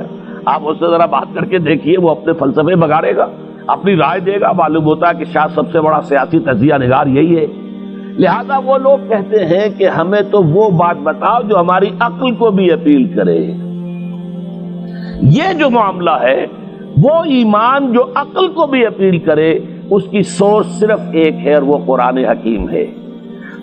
ہے. آپ اس سے ذرا بات کر کے دیکھیے, وہ اپنے فلسفے بگاڑے گا, اپنی رائے دے گا. معلوم ہوتا ہے کہ شاید سب سے بڑا سیاسی تجزیہ نگار یہی ہے. لہذا وہ لوگ کہتے ہیں کہ ہمیں تو وہ بات بتاؤ جو ہماری عقل کو بھی اپیل کرے. یہ جو معاملہ ہے وہ ایمان جو عقل کو بھی اپیل کرے, اس کی سورس صرف ایک ہے اور وہ قرآن حکیم ہے.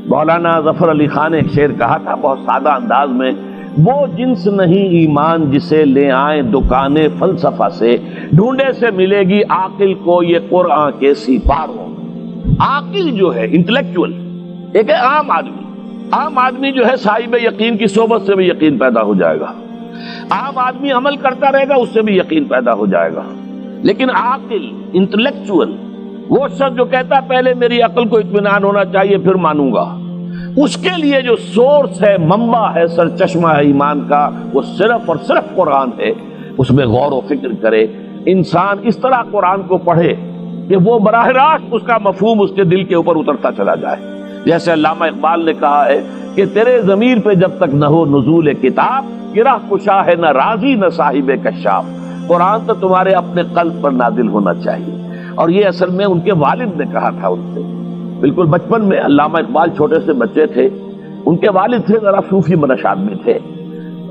مولانا ظفر علی خان نے ایک شعر کہا تھا بہت سادہ انداز میں, وہ جنس نہیں ایمان جسے لے آئیں دکانیں فلسفہ سے, ڈھونڈے سے ملے گی عاقل کو یہ قرآن کے سپاروں. عاقل جو ہے انٹلیکچوئل ایک ہے عام آدمی. عام آدمی جو ہے صاحب یقین کی صحبت سے بھی یقین پیدا ہو جائے گا, عام آدمی عمل کرتا رہے گا اس سے بھی یقین پیدا ہو جائے گا. لیکن عاقل انٹلیکچوئل وہ شخص جو کہتا ہے پہلے میری عقل کو اطمینان ہونا چاہیے پھر مانوں گا, اس کے لیے جو سورس ہے, منبع ہے, سرچشمہ ہے ایمان کا, وہ صرف اور صرف قرآن ہے. اس میں غور و فکر کرے, انسان اس طرح قرآن کو پڑھے کہ وہ براہ راست اس کا مفہوم اس کے دل کے اوپر اترتا چلا جائے. جیسے علامہ اقبال نے کہا ہے کہ تیرے ضمیر پہ جب تک نہ ہو نزول کتاب, گرہ کشا ہے نہ راضی نہ صاحب کشاف. قرآن تو تمہارے اپنے قلب پر نازل ہونا چاہیے. اور یہ اصل میں ان کے والد نے کہا تھا ان سے, بالکل بچپن میں. علامہ اقبال چھوٹے سے بچے تھے, ان کے والد تھے ذرا صوفی منش آدمی تھے,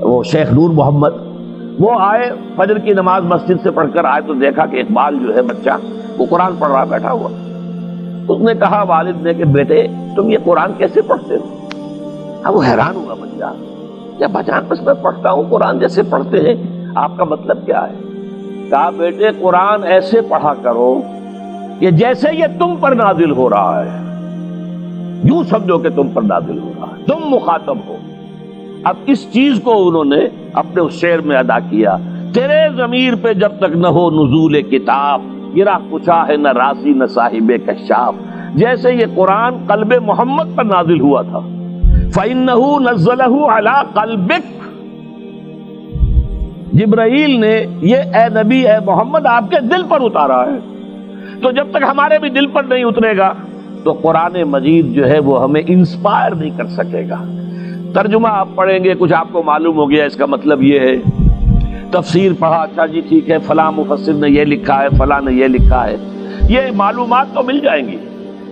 وہ شیخ نور محمد. وہ آئے فجر کی نماز مسجد سے پڑھ کر آئے تو دیکھا کہ اقبال جو ہے بچہ وہ قرآن پڑھ رہا بیٹھا ہوا. اس نے کہا والد نے کہ بیٹے تم یہ قرآن کیسے پڑھتے ہو؟ اب وہ حیران ہوا بچہ, کیا بجان بس میں پڑھتا ہوں قرآن جیسے پڑھتے ہیں, آپ کا مطلب کیا ہے؟ کہا بیٹے قرآن ایسے پڑھا کرو کہ جیسے یہ تم پر نازل ہو رہا ہے, یوں سمجھو کہ تم پر نازل ہو رہا ہے, تم مخاطب ہو. اب اس چیز کو انہوں نے اپنے اس شعر میں ادا کیا, تیرے ضمیر پہ جب تک نہ ہو نزول کتاب, گرہ کشا ہے نہ راضی نہ صاحب کشاف. جیسے یہ قرآن قلب محمد پر نازل ہوا تھا, فَإِنَّهُ نَزَّلَهُ عَلَىٰ قَلْبِكَ, جبرائیل نے یہ اے نبی اے محمد آپ کے دل پر اتارا ہے. تو جب تک ہمارے بھی دل پر نہیں اترے گا تو قرآن مجید جو ہے وہ ہمیں انسپائر نہیں کر سکے گا. ترجمہ آپ پڑھیں گے, کچھ آپ کو معلوم ہو گیا اس کا مطلب یہ ہے, تفسیر پڑھا, اچھا جی ٹھیک ہے فلاں مفسر نے یہ لکھا ہے, فلاں نے یہ لکھا ہے, یہ معلومات تو مل جائیں گی,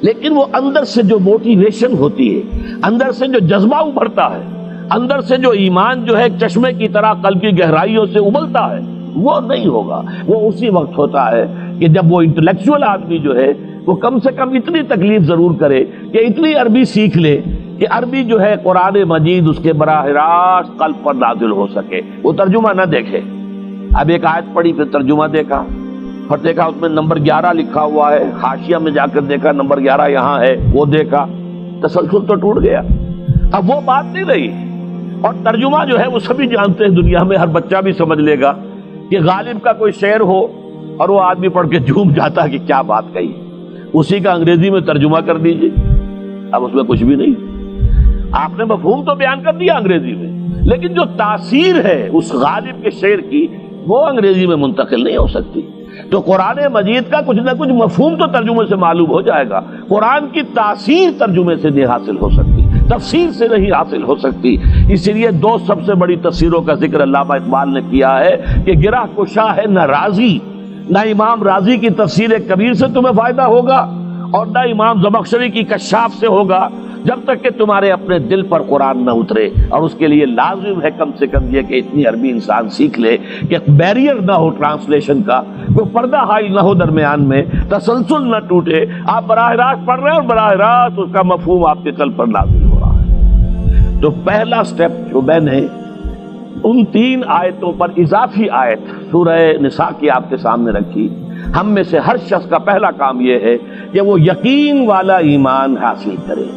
لیکن وہ اندر سے جو موٹیویشن ہوتی ہے, اندر سے جو جذبہ ابھرتا ہے, اندر سے جو ایمان جو ہے ایک چشمے کی طرح قلب کی گہرائیوں سے ابلتا ہے, وہ نہیں ہوگا. وہ اسی وقت ہوتا ہے کہ جب وہ انٹلیکچوئل آدمی جو ہے وہ کم سے کم اتنی تکلیف ضرور کرے کہ اتنی عربی سیکھ لے کہ عربی جو ہے قرآن مجید اس کے براہ راست قلب پر نازل ہو سکے. وہ ترجمہ نہ دیکھے. اب ایک آیت پڑھی پھر ترجمہ دیکھا, پھر دیکھا اس میں نمبر 11 لکھا ہوا ہے, حاشیہ میں جا کر دیکھا نمبر 11 یہاں ہے, وہ دیکھا, تسلسل تو ٹوٹ گیا. اب وہ بات نہیں رہی. اور ترجمہ جو ہے وہ سبھی جانتے ہیں دنیا میں, ہر بچہ بھی سمجھ لے گا کہ غالب کا کوئی شعر ہو اور وہ آدمی پڑھ کے جھوم جاتا ہے کہ کیا بات کہی, اسی کا انگریزی میں ترجمہ کر دیجیے. اب اس میں کچھ بھی نہیں, آپ نے مفہوم تو بیان کر دیا انگریزی میں, لیکن جو تاثیر ہے اس غالب کے شعر کی وہ انگریزی میں منتقل نہیں ہو سکتی. تو قرآن مجید کا کچھ نہ کچھ مفہوم تو ترجمے سے معلوم ہو جائے گا, قرآن کی تاثیر ترجمے سے نہیں حاصل ہو سکتی, تفسیر سے نہیں حاصل ہو سکتی. اسی لیے دو سب سے بڑی تفسیروں کا ذکر علامہ اقبال نے کیا ہے کہ گرہ کشا ہے نہ راضی, نہ امام راضی کی تفسیر کبیر سے تمہیں فائدہ ہوگا اور نہ امام زمخشری کی کشاف سے ہوگا, جب تک کہ تمہارے اپنے دل پر قرآن نہ اترے. اور اس کے لیے لازم ہے کم سے کم یہ کہ اتنی عربی انسان سیکھ لے کہ بیریئر نہ ہو ٹرانسلیشن کا, کوئی پردہ حائل نہ ہو درمیان میں, تسلسل نہ ٹوٹے. آپ براہ راست پڑھ رہے ہیں اور براہ راست اس کا مفہوم آپ کے قلب پر نازل ہو رہا ہے. تو پہلا سٹیپ جو میں نے ان 3 آیتوں پر اضافی آیت سورہ نساء کی آپ کے سامنے رکھی, ہم میں سے ہر شخص کا پہلا کام یہ ہے کہ وہ یقین والا ایمان حاصل کرے.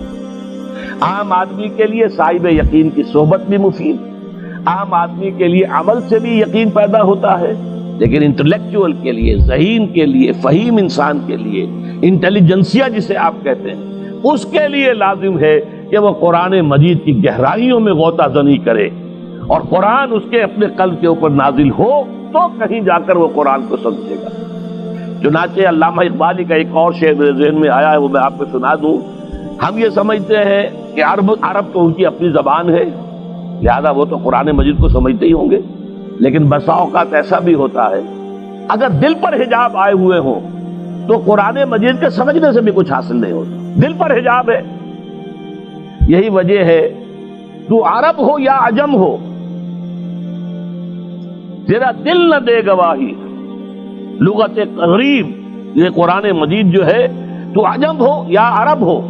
عام آدمی کے لیے صاحب یقین کی صحبت بھی مفید, عام آدمی کے لیے عمل سے بھی یقین پیدا ہوتا ہے, لیکن انٹلیکچوئل کے لیے, ذہین کے لیے, فہیم انسان کے لیے, انٹیلیجنسیا جسے آپ کہتے ہیں, اس کے لیے لازم ہے کہ وہ قرآن مجید کی گہرائیوں میں غوطہ زنی کرے اور قرآن اس کے اپنے قلب کے اوپر نازل ہو تو کہیں جا کر وہ قرآن کو سمجھے گا. چنانچہ علامہ اقبالی کا ایک اور شعر میرے ذہن میں آیا ہے, وہ میں آپ کو سنا دوں. ہم یہ سمجھتے ہیں کہ عرب تو ان کی اپنی زبان ہے, لہذا وہ تو قرآن مجید کو سمجھتے ہی ہوں گے. لیکن بسا اوقات ایسا بھی ہوتا ہے اگر دل پر حجاب آئے ہوئے ہوں تو قرآن مجید کے سمجھنے سے بھی کچھ حاصل نہیں ہوتا. دل پر حجاب ہے. یہی وجہ ہے تو عرب ہو یا عجم ہو، تیرا دل نہ دے گواہی. لغت غریب یہ قرآن مجید جو ہے، تو عجم ہو یا عرب ہو،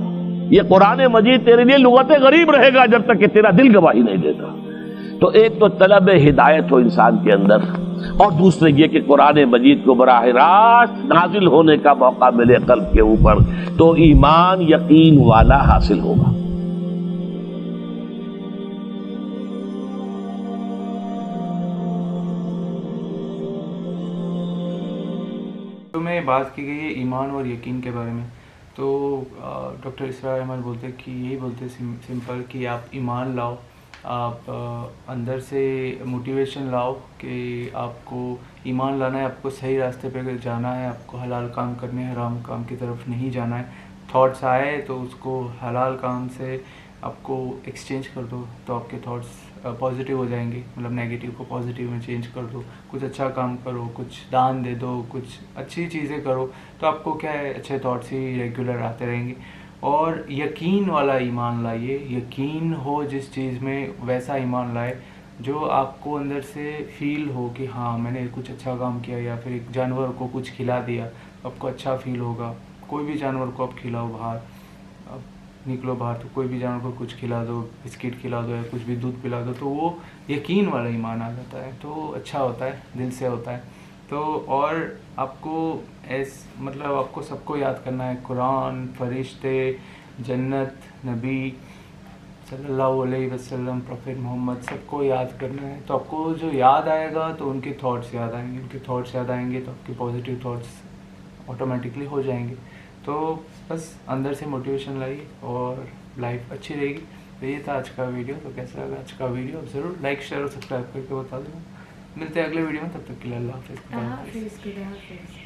یہ قرآن مجید تیرے لیے لغت غریب رہے گا جب تک کہ تیرا دل گواہی نہیں دیتا. تو ایک تو طلب ہدایت ہو انسان کے اندر، اور دوسرے یہ کہ قرآن مجید کو براہ راست نازل ہونے کا موقع ملے قلب کے اوپر، تو ایمان یقین والا حاصل ہوگا. تو میں بات کی گئی ہے ایمان اور یقین کے بارے میں. تو ڈاکٹر اسرار احمد بولتے کہ یہی بولتے سمپل کہ آپ ایمان لاؤ، آپ اندر سے موٹیویشن لاؤ کہ آپ کو ایمان لانا ہے، آپ کو صحیح راستے پہ جانا ہے، آپ کو حلال کام کرنے ہیں، حرام کام کی طرف نہیں جانا ہے. تھاٹس آئے تو اس کو حلال کام سے آپ کو ایکسچینج کر دو، تو آپ کے تھاٹس پازیٹیو ہو جائیں گے. مطلب نیگیٹیو کو پازیٹیو میں چینج کر دو. کچھ اچھا کام کرو، کچھ دان دے دو، کچھ اچھی چیزیں کرو، تو آپ کو کیا ہے اچھے تھاٹس ہی ریگولر آتے رہیں گے. اور یقین والا ایمان لائیے. یقین ہو جس چیز میں ویسا ایمان لائے جو آپ کو اندر سے فیل ہو کہ ہاں میں نے کچھ اچھا کام کیا، یا پھر ایک جانور کو کچھ کھلا دیا آپ کو اچھا فیل ہوگا. کوئی بھی جانور کو آپ کھلاؤ، باہر اب نکلو باہر تو کوئی بھی جانور کو کچھ کھلا دو، بسکٹ کھلا دو یا کچھ بھی دودھ پلا دو، تو وہ یقین والا ایمان آ جاتا ہے. تو اچھا ہوتا ہے، دل سے ہوتا ہے. تو اور آپ کو مطلب آپ کو سب کو یاد کرنا ہے، قرآن، فرشتے، جنت، نبی صلی اللہ علیہ وسلم، پروفیٹ محمد، سب کو یاد کرنا ہے. تو آپ کو جو یاد آئے گا تو ان کے تھاٹس یاد آئیں گے، ان کے تھاٹس یاد آئیں گے تو آپ کے پازیٹیو تھاٹس آٹومیٹکلی ہو جائیں گے. تو بس اندر سے موٹیویشن لائیے اور لائف اچھی رہے گی. تو یہ تھا آج کا ویڈیو. تو کیسا لگا آج کا ویڈیو آپ ضرور لائک، شیئر اور سبسکرائب کر کے بتا دینا. ملتے ہیں اگلے ویڈیو میں، تب تک کے لیے اللہ حافظ. اللہ حافظ.